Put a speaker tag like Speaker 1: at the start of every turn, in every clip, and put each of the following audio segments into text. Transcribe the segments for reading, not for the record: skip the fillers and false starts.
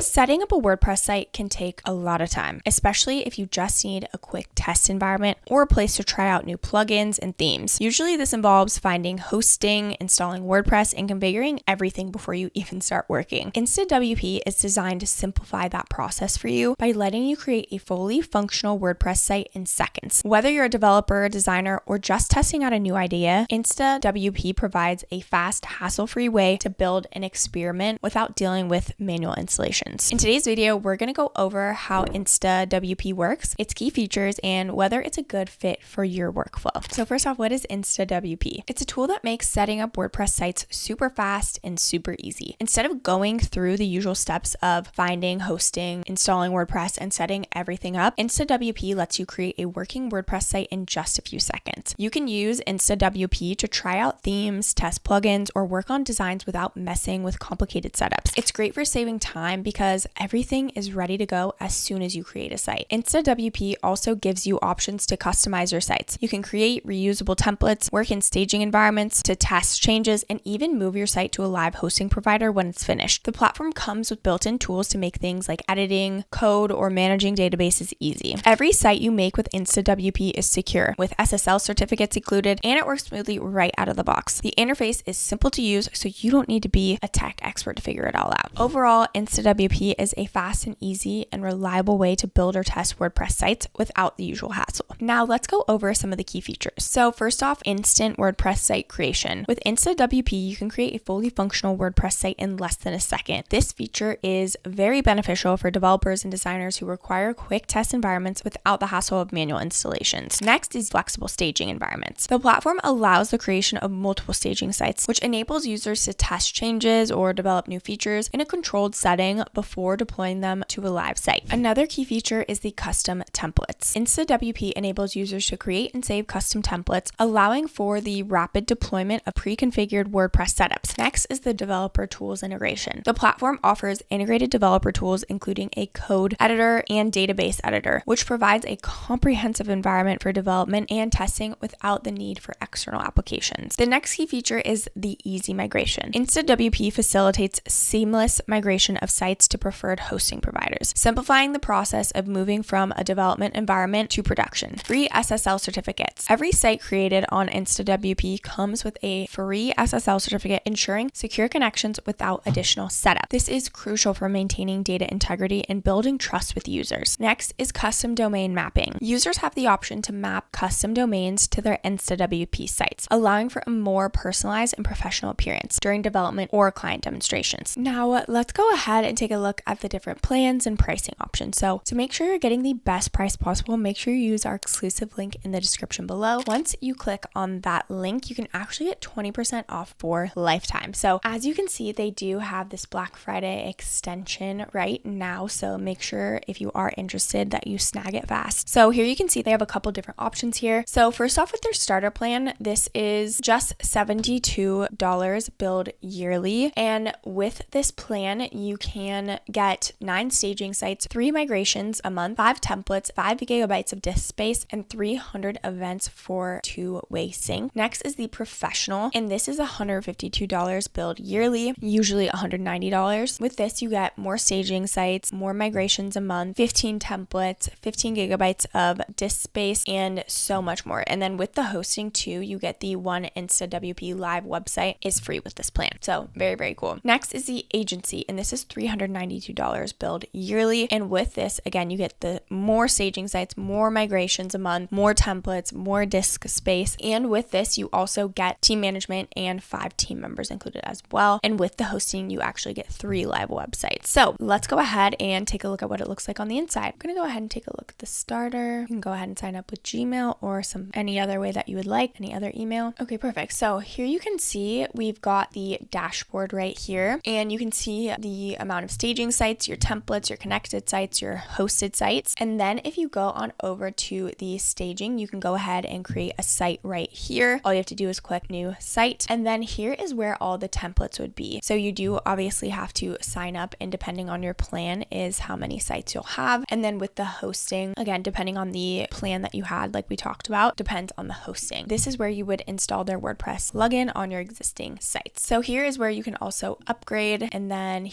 Speaker 1: Setting up a WordPress site can take a lot of time, especially if you just need a quick test environment or a place to try out new plugins and themes. Usually this involves finding hosting, installing WordPress, and configuring everything before you even start working. InstaWP is designed to simplify that process for you by letting you create a fully functional WordPress site in seconds. Whether you're a developer, designer, or just testing out a new idea, InstaWP provides a fast, hassle-free way to build and experiment without dealing with manual installations. In today's video, we're going to go over how InstaWP works, its key features, and whether it's a good fit for your workflow. So first off, what is InstaWP? It's a tool that makes setting up WordPress sites super fast and super easy. Instead of going through the usual steps of finding, hosting, installing WordPress, and setting everything up, InstaWP lets you create a working WordPress site in just a few seconds. You can use InstaWP to try out themes, test plugins, or work on designs without messing with complicated setups. It's great for saving time because everything is ready to go as soon as you create a site. InstaWP also gives you options to customize your sites. You can create reusable templates, work in staging environments to test changes, and even move your site to a live hosting provider when it's finished. The platform comes with built-in tools to make things like editing, code, or managing databases easy. Every site you make with InstaWP is secure, with SSL certificates included, and it works smoothly right out of the box. The interface is simple to use, so you don't need to be a tech expert to figure it all out. Overall, InstaWP is a fast and easy and reliable way to build or test WordPress sites without the usual hassle. Now let's go over some of the key features. So first off, instant WordPress site creation. With InstaWP, you can create a fully functional WordPress site in less than a second. This feature is very beneficial for developers and designers who require quick test environments without the hassle of manual installations. Next is flexible staging environments. The platform allows the creation of multiple staging sites, which enables users to test changes or develop new features in a controlled setting before deploying them to a live site. Another key feature is the custom templates. InstaWP enables users to create and save custom templates, allowing for the rapid deployment of pre-configured WordPress setups. Next is the developer tools integration. The platform offers integrated developer tools, including a code editor and database editor, which provides a comprehensive environment for development and testing without the need for external applications. The next key feature is the easy migration. InstaWP facilitates seamless migration of sites to preferred hosting providers, simplifying the process of moving from a development environment to production. Free SSL certificates. Every site created on InstaWP comes with a free SSL certificate, ensuring secure connections without additional setup. This is crucial for maintaining data integrity and building trust with users. Next is custom domain mapping. Users have the option to map custom domains to their InstaWP sites, allowing for a more personalized and professional appearance during development or client demonstrations. Now, let's go ahead and take a look at the different plans and pricing options. So to make sure you're getting the best price possible, make sure you use our exclusive link in the description below. Once you click on that link, you can actually get 20% off for lifetime. So as you can see, they do have this Black Friday extension right now. So make sure if you are interested that you snag it fast. So here you can see they have a couple different options here. So first off, with their starter plan, this is just $72 billed yearly. And with this plan, you can get 9 staging sites, 3 migrations a month, 5 templates, 5 gigabytes of disk space, and 300 events for two-way sync. Next is the professional, and this is $152 billed yearly, usually $190. With this, you get more staging sites, more migrations a month, 15 templates, 15 gigabytes of disk space, and so much more. And then with the hosting too, you get the one InstaWP live website is free with this plan. So very, very cool. Next is the agency, and this is $392 billed yearly. And with this, again, you get the more staging sites, more migrations a month, more templates, more disk space. And with this, you also get team management and 5 team members included as well. And with the hosting, you actually get 3 live websites. So let's go ahead and take a look at what it looks like on the inside. I'm going to go ahead and take a look at the starter. You can go ahead and sign up with Gmail or any other way that you would like, any other email. Okay, perfect. So here you can see we've got the dashboard right here, and you can see the amount of staging sites, your templates, your connected sites, your hosted sites. And then if you go on over to the staging, you can go ahead and create a site right here. All you have to do is click new site. And then here is where all the templates would be. So you do obviously have to sign up, and depending on your plan is how many sites you'll have. And then with the hosting, again, depending on the plan that you had, like we talked about, depends on the hosting. This is where you would install their WordPress plugin on your existing sites. So here is where you can also upgrade. And then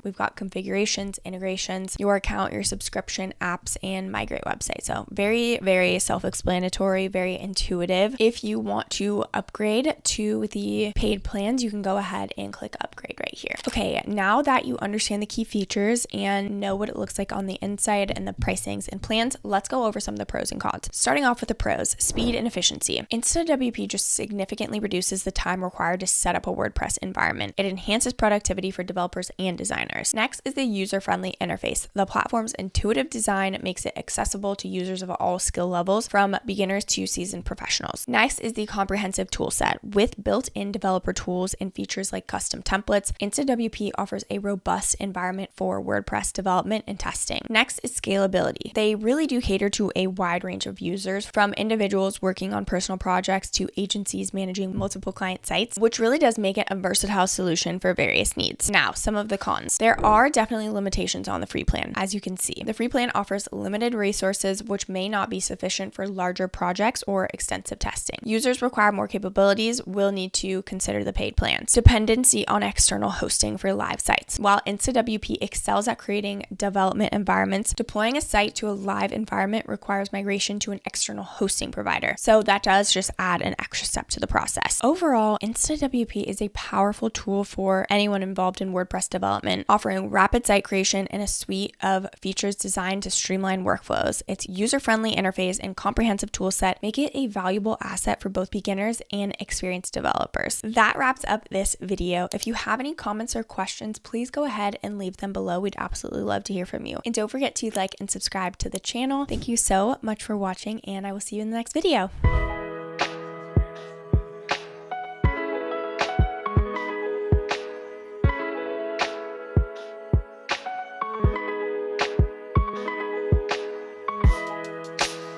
Speaker 1: we've We've got configurations, integrations, your account, your subscription, apps, and migrate website. So very, very self-explanatory, very intuitive. If you want to upgrade to the paid plans, you can go ahead and click upgrade right here. Okay, now that you understand the key features and know what it looks like on the inside and the pricings and plans, let's go over some of the pros and cons. Starting off with the pros, speed and efficiency. InstaWP just significantly reduces the time required to set up a WordPress environment. It enhances productivity for developers and designers. Next is the user-friendly interface. The platform's intuitive design makes it accessible to users of all skill levels, from beginners to seasoned professionals. Next is the comprehensive toolset. With built-in developer tools and features like custom templates, InstaWP offers a robust environment for WordPress development and testing. Next is scalability. They really do cater to a wide range of users, from individuals working on personal projects to agencies managing multiple client sites, which really does make it a versatile solution for various needs. Now, some of the cons. There are definitely limitations on the free plan. As you can see, the free plan offers limited resources, which may not be sufficient for larger projects or extensive testing. Users require more capabilities will need to consider the paid plans. Dependency on external hosting for live sites. While InstaWP excels at creating development environments, deploying a site to a live environment requires migration to an external hosting provider. So that does just add an extra step to the process. Overall, InstaWP is a powerful tool for anyone involved in WordPress development, offering rapid site creation and a suite of features designed to streamline workflows. Its user-friendly interface and comprehensive toolset make it a valuable asset for both beginners and experienced developers. That wraps up this video. If you have any comments or questions, please go ahead and leave them below. We'd absolutely love to hear from you. And don't forget to like and subscribe to the channel. Thank you so much for watching, and I will see you in the next video.